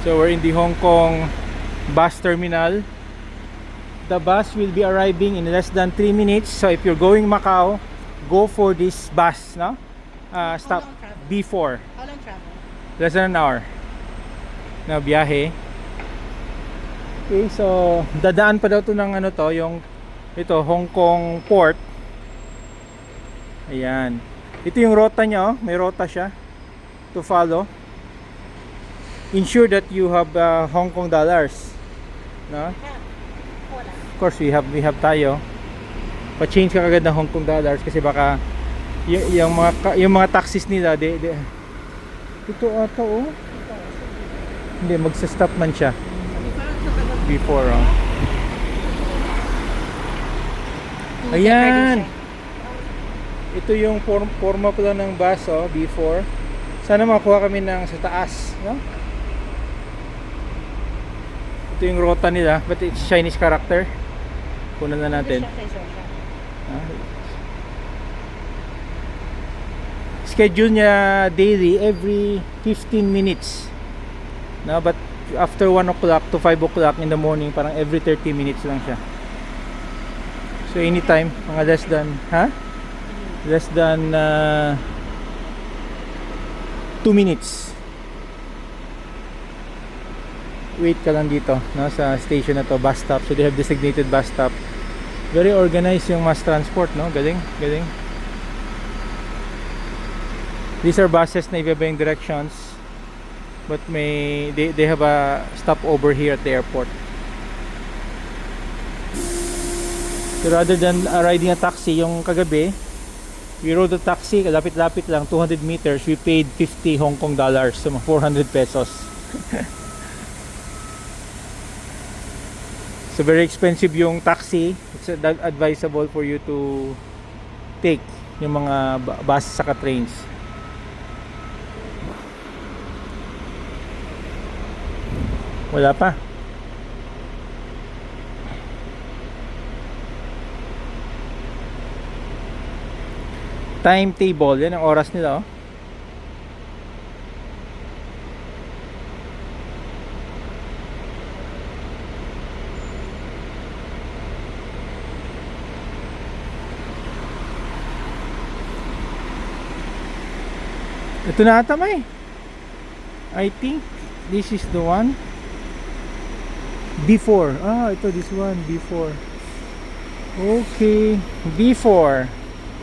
So we're in the Hong Kong bus terminal. The bus will be arriving in less than 3 minutes. So if you're going Macau, go for this bus, no? Stop long travel? B4. How long travel? Less than an hour na biyahe. Okay, so dadaan pa daw to ng ano to, yung ito, Hong Kong Port. Ayan. Ito yung rota niya, oh. May rota siya to follow. Ensure that you have Hong Kong dollars, no? Of course we have tayo. Pa-change ka agad ng Hong Kong dollars kasi baka yung mga taxis nila ito ata, oh. Hindi, magsa-stop man siya before, oh. Ayan, ito yung forma pala ng bus, oh, before. Sana makakuha kami ng sa taas, no? Ito yung rota nila, but it's Chinese character. Kunan na natin. Schedule niya daily every 15 minutes, no? But after 1 o'clock to 5 o'clock in the morning, parang every 30 minutes lang siya. So anytime, mga less than 2 minutes. Wait ka lang dito, no, sa station na to, bus stop. So they have designated bus stop. Very organized yung mass transport, no? Galing. These are buses na iba yung directions, but they have a stop over here at the airport. So rather than riding a taxi, yung kagabi we rode a taxi, lapit-lapit lang, 200 meters, we paid 50 Hong Kong dollars, so 400 pesos. So very expensive yung taxi. It's advisable for you to take yung mga bus saka trains. Wala pa. Timetable, yan ang oras nila, oh. Ito na ata, may I think this is the one before. Ito, this one before. Okay, before